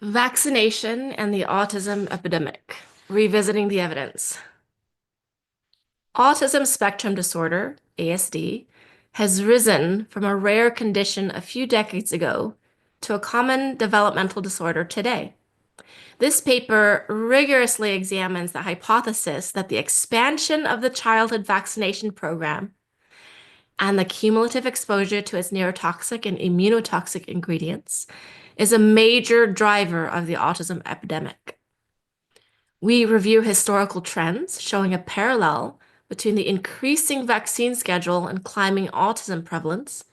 Vaccination and the Autism Epidemic, Revisiting the Evidence. Autism spectrum disorder, ASD, has risen from a rare condition a few decades ago to a common developmental disorder today. This paper rigorously examines the hypothesis that the expansion of the childhood vaccination program and the cumulative exposure to its neurotoxic and immunotoxic ingredients is a major driver of the autism epidemic. We review historical trends showing a parallel between the increasing vaccine schedule and climbing autism prevalence,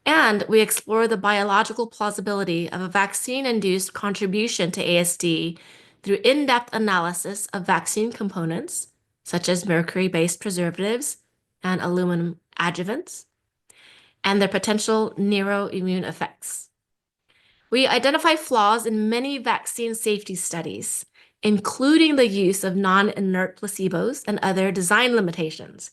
and we explore the biological plausibility of a vaccine-induced contribution to ASD through in-depth analysis of vaccine components, such as mercury-based preservatives and aluminum adjuvants, and their potential neuroimmune effects. We identify flaws in many vaccine safety studies, including the use of non-inert placebos and other design limitations,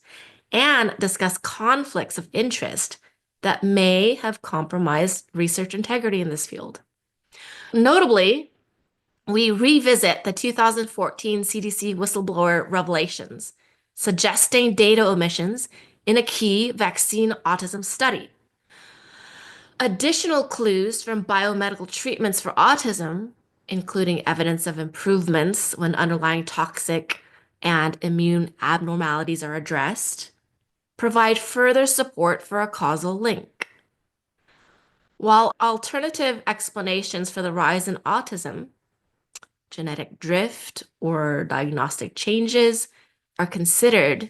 and discuss conflicts of interest that may have compromised research integrity in this field. Notably, we revisit the 2014 CDC whistleblower revelations, suggesting data omissions in a key vaccine autism study. Additional clues from biomedical treatments for autism, including evidence of improvements when underlying toxic and immune abnormalities are addressed, provide further support for a causal link. While alternative explanations for the rise in autism, genetic drift, or diagnostic changes are considered,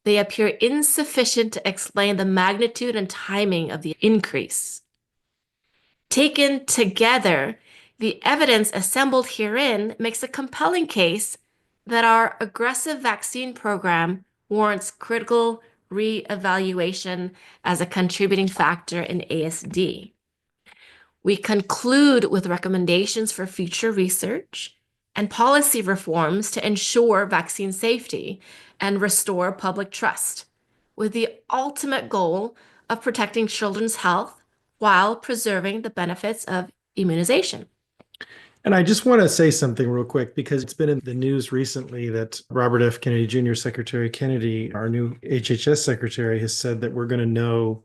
they appear insufficient to explain the magnitude and timing of the increase. Taken together, the evidence assembled herein makes a compelling case that our aggressive vaccine program warrants critical re-evaluation as a contributing factor in ASD. We conclude with recommendations for future research and policy reforms to ensure vaccine safety and restore public trust, with the ultimate goal of protecting children's health while preserving the benefits of immunization. And I just want to say something real quick because it's been in the news recently that Robert F. Kennedy Jr., Secretary Kennedy, our new HHS secretary, has said that we're going to know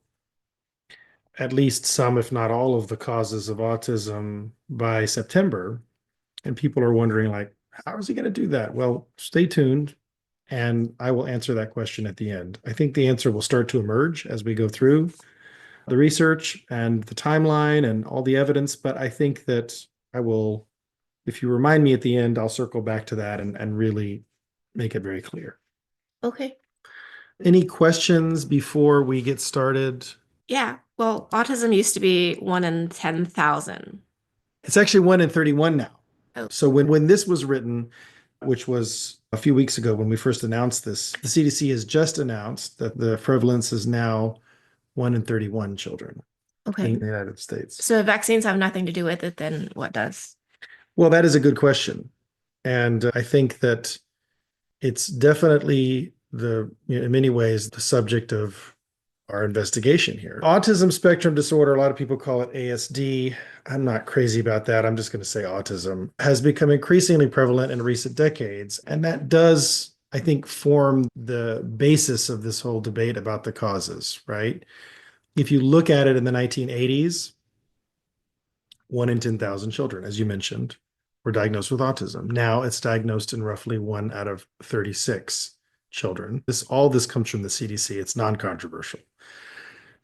at least some, if not all, of the causes of autism by September. And people are wondering, like, how is he going to do that? Well, stay tuned, and I will answer that question at the end. I think the answer will start to emerge as we go through the research and the timeline and all the evidence, but I think that I will, if you remind me at the end, I'll circle back to that and really make it very clear. Okay. Any questions before we get started? Yeah, well, autism used to be 1 in 10,000. It's actually 1 in 31 now. Oh. So when this was written, which was a few weeks ago when we first announced this, the CDC has just announced that the prevalence is now 1 in 31 children Okay. in the United States. So if vaccines have nothing to do with it, then what does? Well, that is a good question. And I think that it's definitely in many ways, the subject of our investigation here. Autism spectrum disorder, a lot of people call it ASD. I'm not crazy about that. I'm just going to say autism has become increasingly prevalent in recent decades. And that does, I think, form the basis of this whole debate about the causes, right? If you look at it in the 1980s, 1 in 10,000 children, as you mentioned, were diagnosed with autism. Now it's diagnosed in roughly 1 out of 36 children. All this comes from the CDC. It's non-controversial.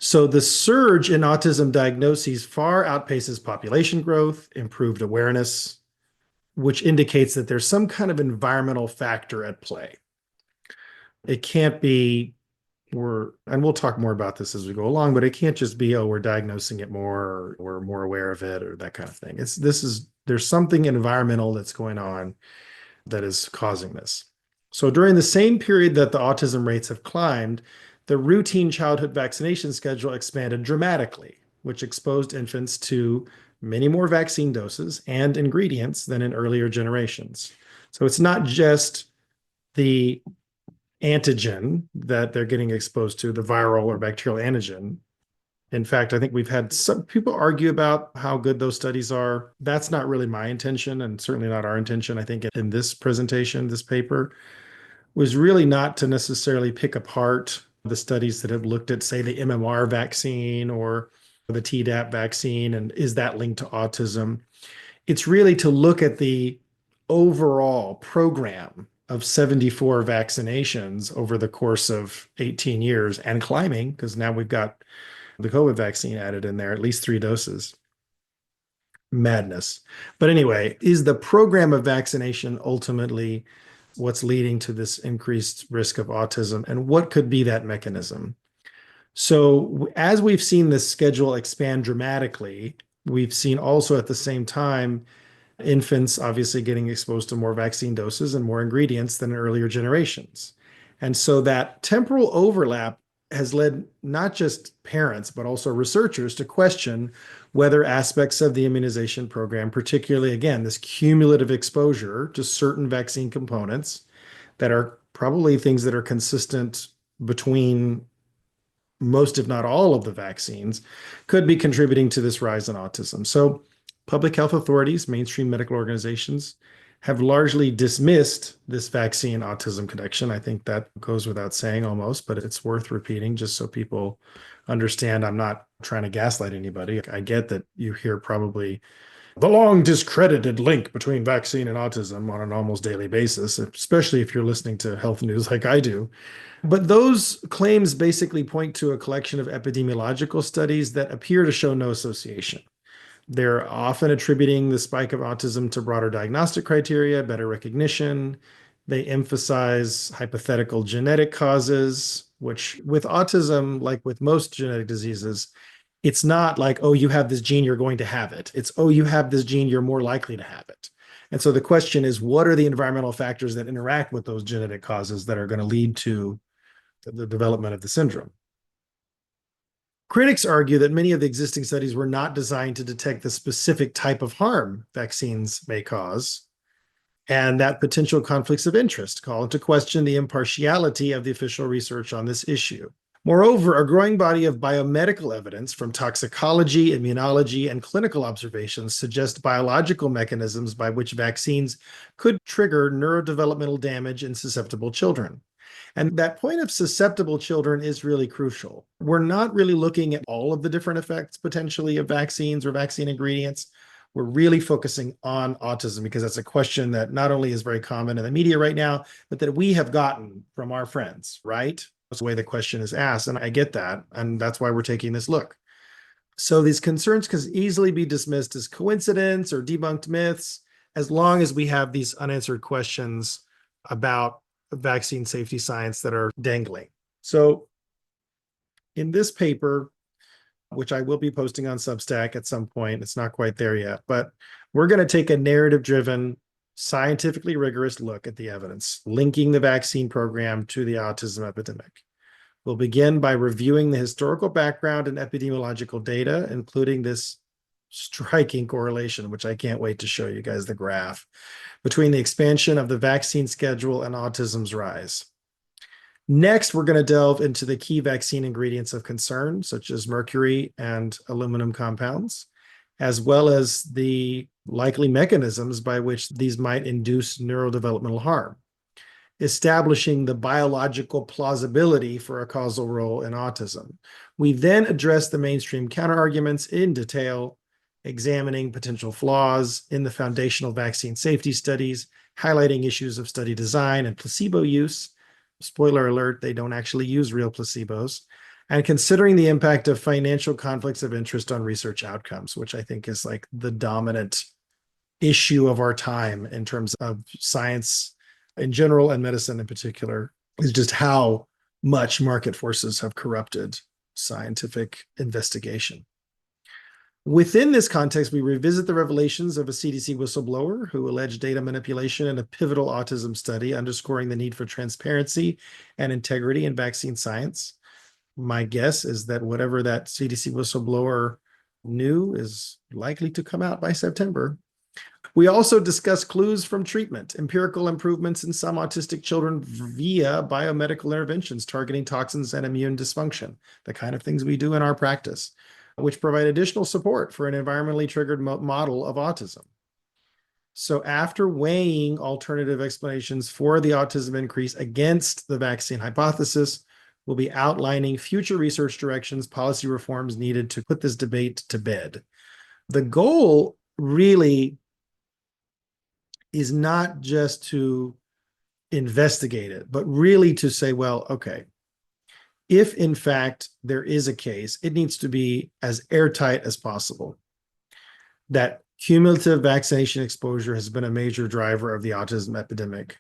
So the surge in autism diagnoses far outpaces population growth, improved awareness, which indicates that there's some kind of environmental factor at play. It can't be and we'll talk more about this as we go along, but it can't just be, oh, we're diagnosing it more, or we're more aware of it, or that kind of thing. There's something environmental that's going on that is causing this. So during the same period that the autism rates have climbed, the routine childhood vaccination schedule expanded dramatically, which exposed infants to many more vaccine doses and ingredients than in earlier generations. So it's not just the antigen that they're getting exposed to, the viral or bacterial antigen, In fact, I think we've had some people argue about how good those studies are. That's not really my intention, and certainly not our intention. I think in this presentation, this paper was really not to necessarily pick apart the studies that have looked at, say, the MMR vaccine or the Tdap vaccine, and is that linked to autism? It's really to look at the overall program of 74 vaccinations over the course of 18 years and climbing, because now we've got the COVID vaccine added in there, at least 3 doses. Madness. But anyway, is the program of vaccination ultimately what's leading to this increased risk of autism? And what could be that mechanism? So, as we've seen this schedule expand dramatically, we've seen also at the same time infants obviously getting exposed to more vaccine doses and more ingredients than earlier generations. And so that temporal overlap has led not just parents, but also researchers to question whether aspects of the immunization program, particularly, again, this cumulative exposure to certain vaccine components that are probably things that are consistent between most, if not all, of the vaccines, could be contributing to this rise in autism. So, public health authorities, mainstream medical organizations have largely dismissed this vaccine autism connection. I think that goes without saying almost, but it's worth repeating just so people understand. I'm not trying to gaslight anybody. I get that you hear probably the long discredited link between vaccine and autism on an almost daily basis, especially if you're listening to health news like I do. But those claims basically point to a collection of epidemiological studies that appear to show no association. They're often attributing the spike of autism to broader diagnostic criteria, better recognition. They emphasize hypothetical genetic causes, which with autism, like with most genetic diseases, it's not like, oh, you have this gene, you're going to have it. It's, oh, you have this gene, you're more likely to have it. And so the question is, what are the environmental factors that interact with those genetic causes that are going to lead to the development of the syndrome? Critics argue that many of the existing studies were not designed to detect the specific type of harm vaccines may cause, and that potential conflicts of interest call into question the impartiality of the official research on this issue. Moreover, a growing body of biomedical evidence from toxicology, immunology, and clinical observations suggest biological mechanisms by which vaccines could trigger neurodevelopmental damage in susceptible children. And that point of susceptible children is really crucial. We're not really looking at all of the different effects potentially of vaccines or vaccine ingredients. We're really focusing on autism because that's a question that not only is very common in the media right now, but that we have gotten from our friends, right? That's the way the question is asked. And I get that. And that's why we're taking this look. So these concerns can easily be dismissed as coincidence or debunked myths, as long as we have these unanswered questions about vaccine safety science that are dangling. So in this paper, which I will be posting on Substack at some point, it's not quite there yet, but we're going to take a narrative-driven, scientifically rigorous look at the evidence, linking the vaccine program to the autism epidemic. We'll begin by reviewing the historical background and epidemiological data, including this striking correlation, which I can't wait to show you guys the graph, between the expansion of the vaccine schedule and autism's rise. Next, we're going to delve into the key vaccine ingredients of concern, such as mercury and aluminum compounds, as well as the likely mechanisms by which these might induce neurodevelopmental harm, establishing the biological plausibility for a causal role in autism. We then address the mainstream counterarguments in detail, examining potential flaws in the foundational vaccine safety studies, highlighting issues of study design and placebo use. Spoiler alert, they don't actually use real placebos. And considering the impact of financial conflicts of interest on research outcomes, which I think is like the dominant issue of our time in terms of science in general and medicine in particular, is just how much market forces have corrupted scientific investigation. Within this context, we revisit the revelations of a CDC whistleblower who alleged data manipulation in a pivotal autism study, underscoring the need for transparency and integrity in vaccine science. My guess is that whatever that CDC whistleblower knew is likely to come out by September. We also discuss clues from treatment, empirical improvements in some autistic children via biomedical interventions targeting toxins and immune dysfunction, the kind of things we do in our practice, which provide additional support for an environmentally triggered model of autism. So after weighing alternative explanations for the autism increase against the vaccine hypothesis, we'll be outlining future research directions, policy reforms needed to put this debate to bed. The goal really is not just to investigate it, but really to say, well, okay, if in fact there is a case, it needs to be as airtight as possible that cumulative vaccination exposure has been a major driver of the autism epidemic,